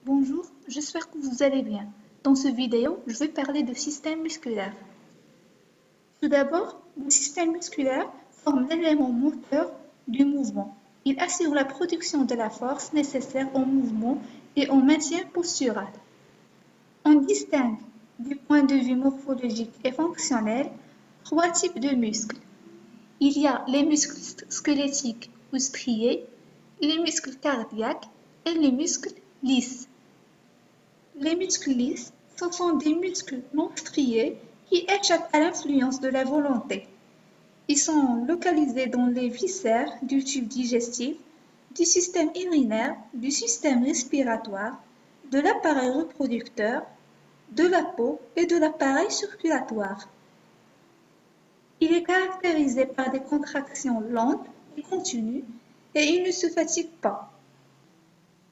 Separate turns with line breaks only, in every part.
Bonjour, j'espère que vous allez bien. Dans cette vidéo, je vais parler de système musculaire. Tout d'abord, le système musculaire forme l'élément moteur du mouvement. Il assure la production de la force nécessaire au mouvement et au maintien postural. On distingue, du point de vue morphologique et fonctionnel, trois types de muscles. Il y a les muscles squelettiques ou striés, les muscles cardiaques et les muscles lisses. Les muscles lisses, ce sont des muscles non striés qui échappent à l'influence de la volonté. Ils sont localisés dans les viscères du tube digestif, du système urinaire, du système respiratoire, de l'appareil reproducteur, de la peau et de l'appareil circulatoire. Il est caractérisé par des contractions lentes et continues et il ne se fatigue pas.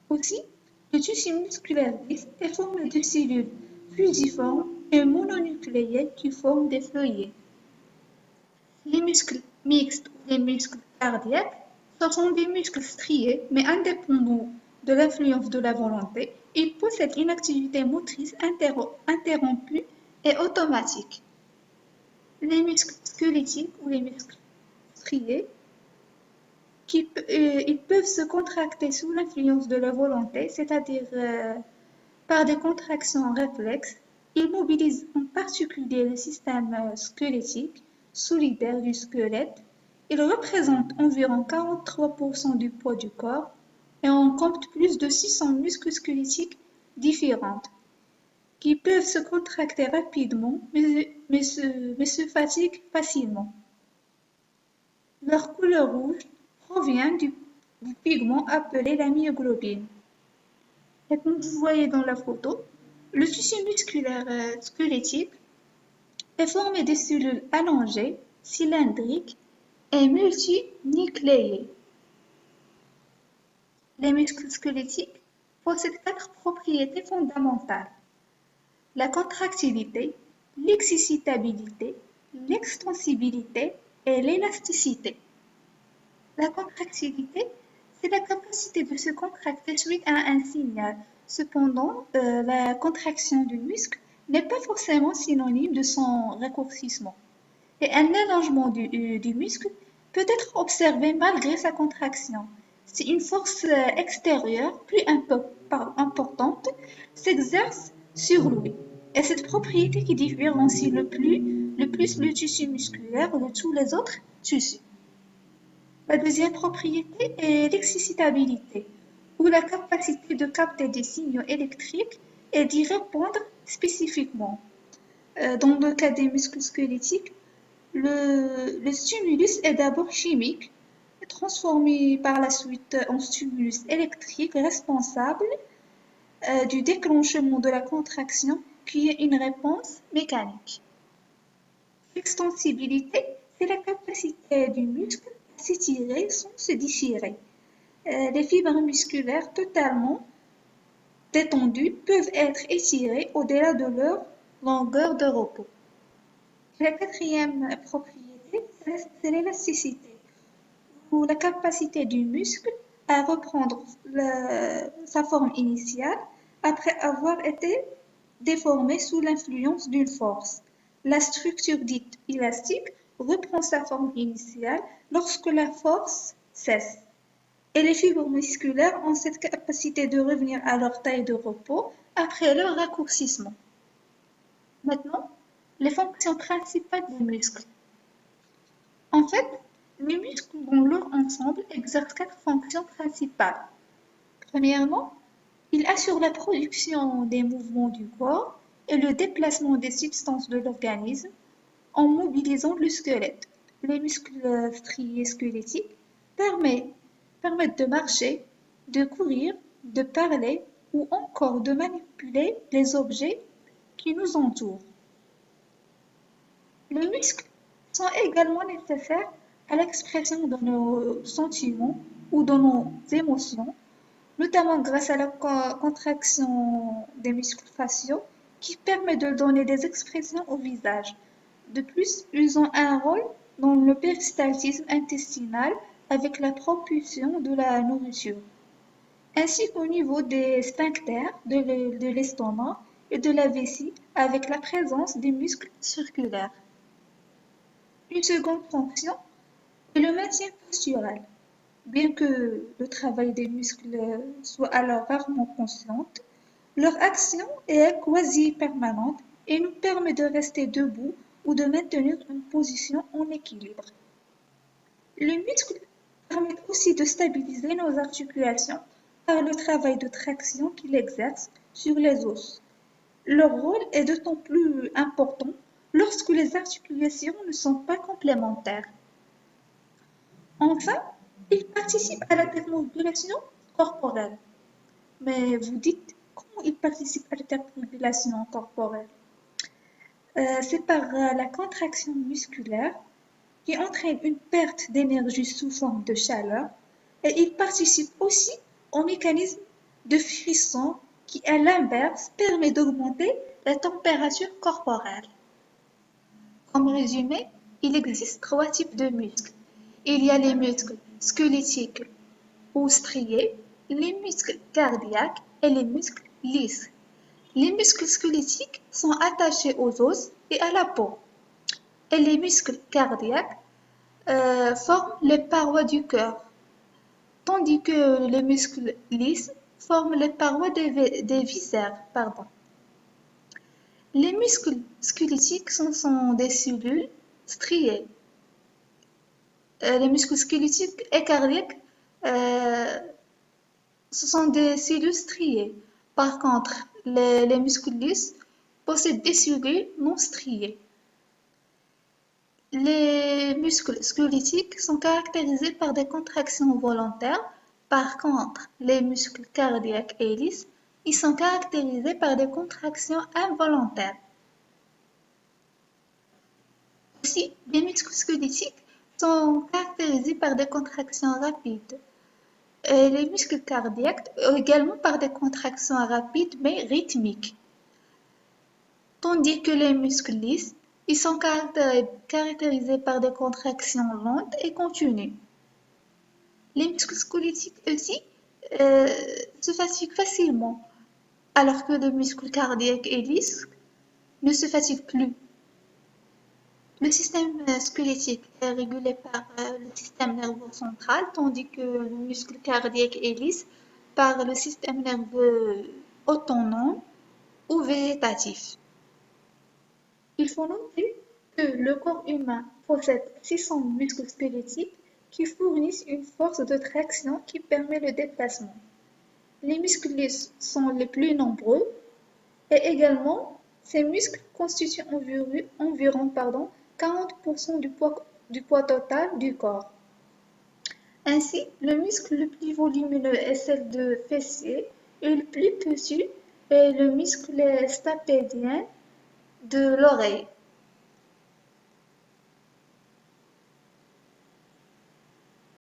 Aussi, le tissu musculaire lisse est formé de cellules fusiformes et mononucléées qui forment des feuillets. Les muscles mixtes ou les muscles cardiaques, ce sont des muscles striés mais indépendants de l'influence de la volonté. Ils possèdent une activité motrice interrompue et automatique. Les muscles squelettiques ou les muscles striés ils peuvent se contracter sous l'influence de la volonté, c'est-à-dire par des contractions réflexes. Ils mobilisent en particulier le système squelettique solidaire du squelette. Ils représentent environ 43% du poids du corps et on compte plus de 600 muscles squelettiques différents qui peuvent se contracter rapidement mais se fatiguent facilement. Leur couleur rouge provient du pigment appelé la myoglobine. Et comme vous voyez dans la photo, le tissu musculaire squelettique est formé de cellules allongées, cylindriques et multinucléées. Les muscles squelettiques possèdent quatre propriétés fondamentales: la contractilité, l'excitabilité, l'extensibilité et l'élasticité. La contractilité, c'est la capacité de se contracter suite à un signal. Cependant, la contraction du muscle n'est pas forcément synonyme de son raccourcissement. Et un allongement du muscle peut être observé malgré sa contraction. Si une force extérieure plus importante s'exerce sur lui. Et cette propriété qui différencie le plus le tissu musculaire de tous les autres tissus. La deuxième propriété est l'excitabilité, ou la capacité de capter des signaux électriques et d'y répondre spécifiquement. Dans le cas des muscles squelettiques, le stimulus est d'abord chimique, transformé par la suite en stimulus électrique responsable du déclenchement de la contraction qui est une réponse mécanique. L'extensibilité, c'est la capacité du muscle à s'étirer sans se déchirer. Les fibres musculaires totalement détendues peuvent être étirées au-delà de leur longueur de repos. La quatrième propriété, c'est l'élasticité, ou la capacité du muscle à reprendre sa forme initiale après avoir été déformé sous l'influence d'une force. La structure dite élastique reprend sa forme initiale lorsque la force cesse. Et les fibres musculaires ont cette capacité de revenir à leur taille de repos après leur raccourcissement. Maintenant, les fonctions principales des muscles. En fait, les muscles dans leur ensemble exercent quatre fonctions principales. Premièrement, ils assurent la production des mouvements du corps et le déplacement des substances de l'organisme en mobilisant le squelette. Les muscles striés squelettiques permettent de marcher, de courir, de parler ou encore de manipuler les objets qui nous entourent. Les muscles sont également nécessaires à l'expression de nos sentiments ou de nos émotions, notamment grâce à la contraction des muscles faciaux qui permet de donner des expressions au visage. De plus, ils ont un rôle dans le péristaltisme intestinal avec la propulsion de la nourriture. ainsi qu'au niveau des sphincters de l'estomac et de la vessie avec la présence des muscles circulaires. Une seconde fonction est le maintien postural. Bien que le travail des muscles soit alors rarement consciente, leur action est quasi permanente et nous permet de rester debout ou de maintenir une position en équilibre. Les muscles permettent aussi de stabiliser nos articulations par le travail de traction qu'ils exercent sur les os. Leur rôle est d'autant plus important lorsque les articulations ne sont pas complémentaires. Enfin, ils participent à la thermorégulation corporelle. Mais vous dites, comment ils participent à la thermorégulation corporelle? C'est par la contraction musculaire qui entraîne une perte d'énergie sous forme de chaleur et il participe aussi au mécanisme de frisson qui, à l'inverse, permet d'augmenter la température corporelle. Comme résumé, il existe trois types de muscles. Il y a les muscles squelettiques ou striés, les muscles cardiaques et les muscles lisses. Les muscles squelettiques sont attachés aux os et à la peau, et les muscles cardiaques forment les parois du cœur, tandis que les muscles lisses forment les parois des viscères. Les muscles squelettiques sont des cellules striées. Les muscles squelettiques et cardiaques, ce sont des cellules striées. Par contre, les muscles lisses possèdent des cellules non striées. Les muscles squelettiques sont caractérisés par des contractions volontaires. Par contre, les muscles cardiaques et lisses, ils sont caractérisés par des contractions involontaires. Aussi, les muscles squelettiques sont caractérisés par des contractions rapides. Et les muscles cardiaques également par des contractions rapides mais rythmiques. Tandis que les muscles lisses, ils sont caractérisés par des contractions lentes et continues. Les muscles squelettiques aussi se fatiguent facilement, alors que les muscles cardiaques et lisses ne se fatiguent plus. Le système squelettique est régulé par le système nerveux central, tandis que le muscle cardiaque est lisse par le système nerveux autonome ou végétatif. Il faut noter que le corps humain possède 600 muscles squelettiques qui fournissent une force de traction qui permet le déplacement. Les muscles lisses sont les plus nombreux et également ces muscles constituent environ 40% du poids total du corps. Ainsi, le muscle le plus volumineux est celle de fessier et le plus petit est le muscle stapédien de l'oreille.